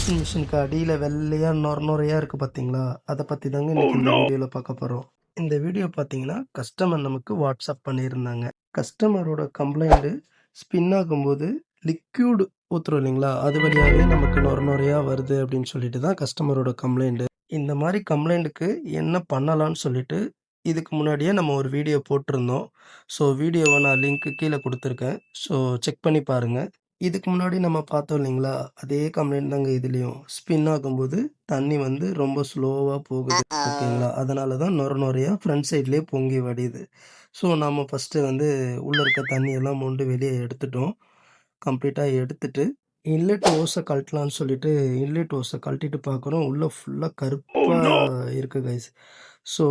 Washing மிஷினுக்கு அடியில் வெள்ளையா நொறையா இருக்குது பார்த்தீங்களா? அதை பற்றி தாங்க இன்னைக்கு இந்த வீடியோவில் பார்க்க போகிறோம். இந்த வீடியோ பார்த்தீங்கன்னா கஸ்டமர் நமக்கு வாட்ஸ்அப் பண்ணியிருந்தாங்க. கஸ்டமரோட கம்ப்ளைண்ட்டு ஸ்பின் ஆகும்போது லிக்யூட் ஊற்றுறோம் இல்லைங்களா, அது வழியாகவே நமக்கு நொறையா வருது அப்படின்னு சொல்லிட்டு தான் கஸ்டமரோட கம்ப்ளைண்ட்டு. இந்த மாதிரி கம்ப்ளைண்ட்டுக்கு என்ன பண்ணலான்னு சொல்லிட்டு இதுக்கு முன்னாடியே நம்ம ஒரு வீடியோ போட்டிருந்தோம். ஸோ வீடியோவை நான் லிங்க்கு கீழே கொடுத்துருக்கேன். ஸோ செக் பண்ணி பாருங்கள். இதுக்கு முன்னாடி நம்ம பார்த்தோம் இல்லைங்களா, அதே கம்ப்ளைண்ட் தாங்க இதுலயும். ஸ்பின் ஆகும்போது தண்ணி வந்து ரொம்ப ஸ்லோவா போகுது. ஓகேங்களா? அதனால தான் நொறையா ஃப்ரண்ட் சைட்லயே பொங்கி வடியுது. ஸோ நம்ம ஃபர்ஸ்ட்டு வந்து உள்ள இருக்க தண்ணியெல்லாம் மொண்டு வெளிய எடுத்துட்டோம். கம்ப்ளீட்டா எடுத்துட்டு, இன்லெட் ஓஸ கழட்டலான்னு சொல்லிட்டு இன்லெட் ஓஸ கழட்டிட்டு பார்க்குறோம். உள்ள ஃபுல்லா கருப்பா இருக்கு கைஸ். ஸோ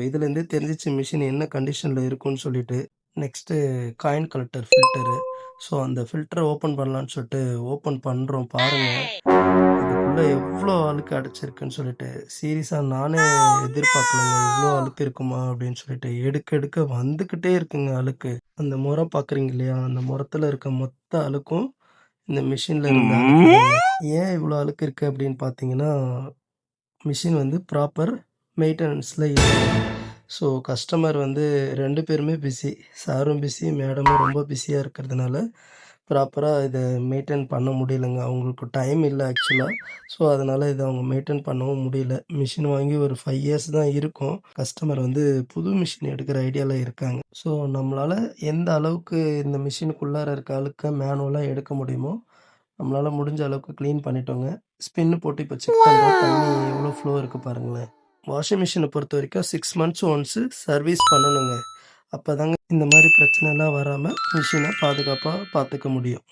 இதுலேருந்தே தெரிஞ்சிச்சு மிஷின் என்ன கண்டிஷன்ல இருக்குன்னு சொல்லிட்டு. Next coin collector filter. So அந்த ஃபில்டர ஓப்பன் பண்ணலான்னு சொல்லிட்டு ஓப்பன் பண்ணுறோம் பாருங்க. அதுக்குள்ள எவ்வளோ அழுக்கு அடைச்சிருக்குன்னு சொல்லிட்டு. சீரியஸா நானே எதிர்பார்க்கலங்க. இவ்வளோ அழுக்கு இருக்குமா அப்படின்னு சொல்லிட்டு. எடுக்க எடுக்க வந்துக்கிட்டே இருக்குங்க அழுக்கு. அந்த முறை பார்க்குறீங்க இல்லையா? அந்த முறத்துல இருக்க மொத்த அழுக்கும் இந்த மிஷின்ல இருந்த அழுக்கு தாங்க. ஏன் இவ்வளோ அழுக்கு இருக்கு அப்படின்னு பார்த்தீங்கன்னா, மிஷின் வந்து ப்ராப்பர் மெயின்டனன்ஸ்ல இல்ல. ஸோ கஸ்டமர் வந்து 2 பேருமே பிஸி. சாரும் பிஸி, மேடமும் ரொம்ப பிஸியா இருக்கிறதுனால, ப்ராப்பரா இத மெயின்டெயின் பண்ண முடியலங்க. அவங்களுக்கு டைம் இல்ல ஆக்சுவலா. ஸோ அதனால இத அவங்க மெயின்டெயின் பண்ணவும் முடியல. மிஷின் வாங்கி ஒரு 5 இயர்ஸ் தான் இருக்கும். கஸ்டமர் வந்து புது மிஷின் எடுக்கிற ஐடியால இருக்காங்க. ஸோ நம்மளால எந்த அளவுக்கு இந்த மிஷினுக்குள்ளார இருக்க அழுக்க மேனுவலா எடுக்க முடியுமோ, நம்மளால முடிஞ்ச அளவுக்கு கிளீன் பண்ணிட்டோங்க. ஸ்பின் போட்டு இப்போ செக் பண்றோம். தண்ணி எவ்வளோ ஃப்ளோ இருக்கு பாருங்களேன். வாஷிங் மிஷினை பொறுத்த வரைக்கும் 6 மந்த்ஸ் ஒன்ஸு சர்வீஸ் பண்ணணுங்க. அப்போ தாங்க இந்த மாதிரி பிரச்சனைலாம் வராமல் மிஷினை பாதுகாப்பாக பார்த்துக்க முடியும்.